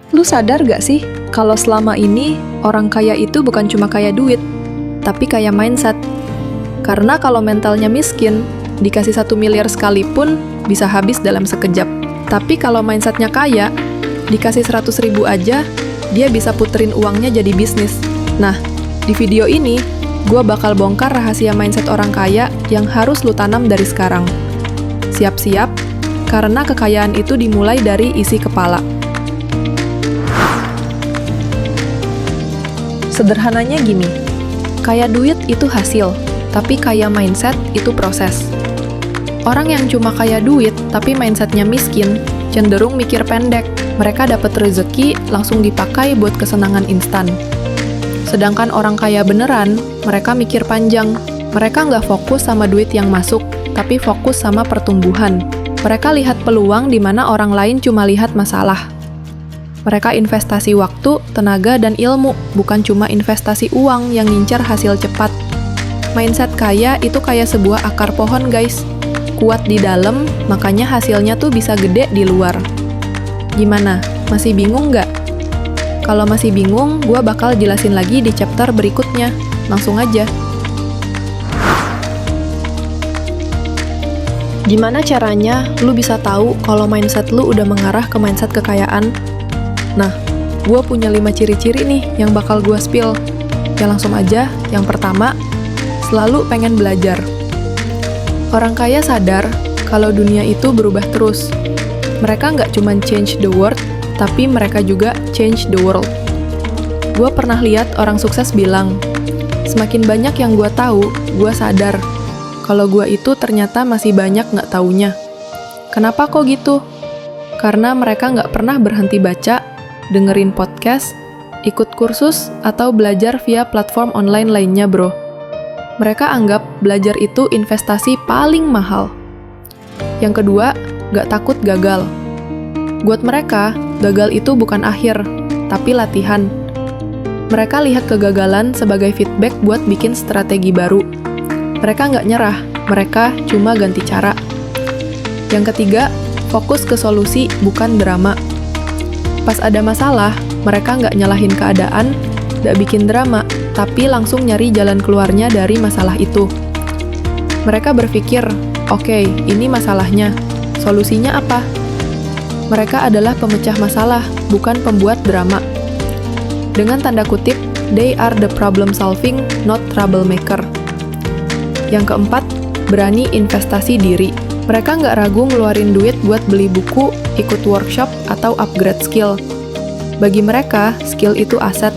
Lu sadar gak sih, kalau selama ini orang kaya itu bukan cuma kaya duit, tapi kaya mindset. Karena kalau mentalnya miskin, dikasih 1 miliar sekalipun bisa habis dalam sekejap. Tapi kalau mindsetnya kaya, dikasih 100 ribu aja, dia bisa puterin uangnya jadi bisnis. Nah, di video ini, gue bakal bongkar rahasia mindset orang kaya yang harus lu tanam dari sekarang. Siap-siap, karena kekayaan itu dimulai dari isi kepala. Sederhananya gini, kaya duit itu hasil, tapi kaya mindset itu proses. Orang yang cuma kaya duit, tapi mindsetnya miskin, cenderung mikir pendek. Mereka dapat rezeki, langsung dipakai buat kesenangan instan. Sedangkan orang kaya beneran, mereka mikir panjang. Mereka nggak fokus sama duit yang masuk, tapi fokus sama pertumbuhan. Mereka lihat peluang di mana orang lain cuma lihat masalah. Mereka investasi waktu, tenaga, dan ilmu, bukan cuma investasi uang yang ngincar hasil cepat. Mindset kaya itu kayak sebuah akar pohon, guys. Kuat di dalam, makanya hasilnya tuh bisa gede di luar. Gimana? Masih bingung nggak? Kalau masih bingung, gue bakal jelasin lagi di chapter berikutnya. Langsung aja. Gimana caranya lu bisa tahu kalau mindset lu udah mengarah ke mindset kekayaan? Nah, gue punya 5 ciri-ciri nih yang bakal gue spill. Ya langsung aja, yang pertama, selalu pengen belajar. Orang kaya sadar kalau dunia itu berubah terus. Mereka nggak cuma change the world, tapi mereka juga change the world. Gue pernah lihat orang sukses bilang, semakin banyak yang gue tahu, gue sadar kalau gue itu ternyata masih banyak nggak taunya. Kenapa kok gitu? Karena mereka nggak pernah berhenti baca, dengerin podcast, ikut kursus, atau belajar via platform online lainnya, bro. Mereka anggap belajar itu investasi paling mahal. Yang kedua, nggak takut gagal. Buat mereka, gagal itu bukan akhir, tapi latihan. Mereka lihat kegagalan sebagai feedback buat bikin strategi baru. Mereka nggak nyerah, mereka cuma ganti cara. Yang ketiga, fokus ke solusi, bukan drama. Pas ada masalah, mereka nggak nyalahin keadaan, nggak bikin drama, tapi langsung nyari jalan keluarnya dari masalah itu. Mereka berpikir, oke, ini masalahnya, solusinya apa? Mereka adalah pemecah masalah, bukan pembuat drama. Dengan tanda kutip, they are the problem solving, not troublemaker. Yang keempat, berani investasi diri. Mereka nggak ragu ngeluarin duit buat beli buku, ikut workshop, atau upgrade skill. Bagi mereka, skill itu aset.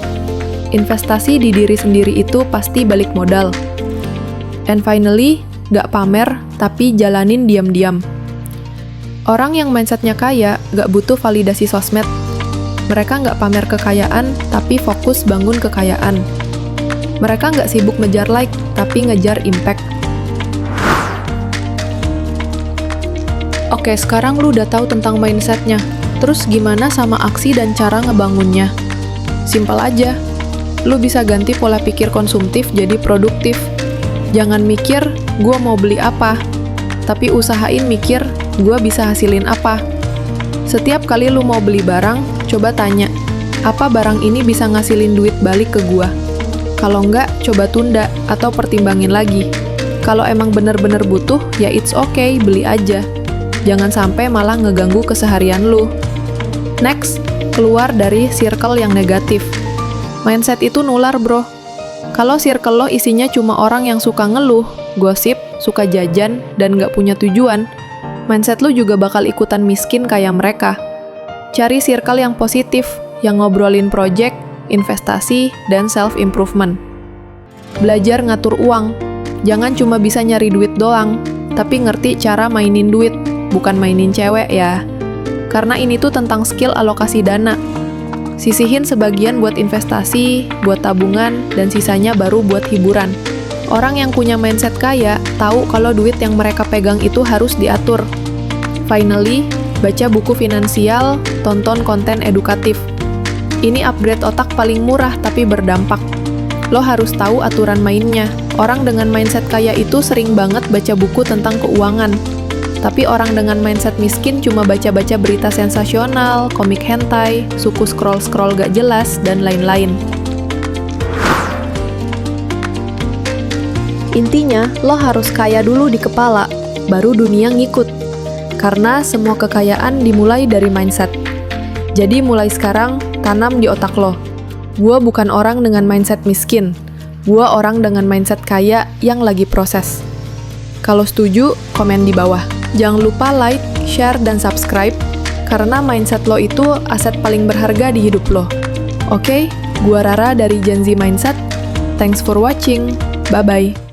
Investasi di diri sendiri itu pasti balik modal. And finally, nggak pamer, tapi jalanin diam-diam. Orang yang mindsetnya kaya nggak butuh validasi sosmed. Mereka nggak pamer kekayaan, tapi fokus bangun kekayaan. Mereka nggak sibuk ngejar like, tapi ngejar impact. Oke, sekarang lu udah tahu tentang mindsetnya. Terus gimana sama aksi dan cara ngebangunnya? Simpel aja. Lu bisa ganti pola pikir konsumtif jadi produktif. Jangan mikir, gua mau beli apa. Tapi usahain mikir, gua bisa hasilin apa. Setiap kali lu mau beli barang, coba tanya, apa barang ini bisa ngasilin duit balik ke gua? Kalau enggak, coba tunda atau pertimbangin lagi. Kalau emang bener-bener butuh, ya it's okay, beli aja. Jangan sampai malah ngeganggu keseharian lu. Next, keluar dari circle yang negatif. Mindset itu nular, bro. Kalau circle lo isinya cuma orang yang suka ngeluh, gosip, suka jajan, dan nggak punya tujuan, mindset lu juga bakal ikutan miskin kayak mereka. Cari circle yang positif, yang ngobrolin project, investasi, dan self-improvement. Belajar ngatur uang. Jangan cuma bisa nyari duit doang, tapi ngerti cara mainin duit, bukan mainin cewek ya. Karena ini tuh tentang skill alokasi dana. Sisihin sebagian buat investasi, buat tabungan, dan sisanya baru buat hiburan. Orang yang punya mindset kaya tahu kalau duit yang mereka pegang itu harus diatur. Finally, baca buku finansial, tonton konten edukatif. Ini upgrade otak paling murah tapi berdampak. Lo harus tahu aturan mainnya. Orang dengan mindset kaya itu sering banget baca buku tentang keuangan. Tapi orang dengan mindset miskin cuma baca-baca berita sensasional, komik hentai, suku scroll-scroll gak jelas, dan lain-lain. Intinya, lo harus kaya dulu di kepala, baru dunia ngikut. Karena semua kekayaan dimulai dari mindset. Jadi mulai sekarang, tanam di otak lo. Gua bukan orang dengan mindset miskin. Gua orang dengan mindset kaya yang lagi proses. Kalau setuju, komen di bawah. Jangan lupa like, share, dan subscribe, karena mindset lo itu aset paling berharga di hidup lo. Oke, gua Rara dari Gen Z Mindset. Thanks for watching. Bye-bye.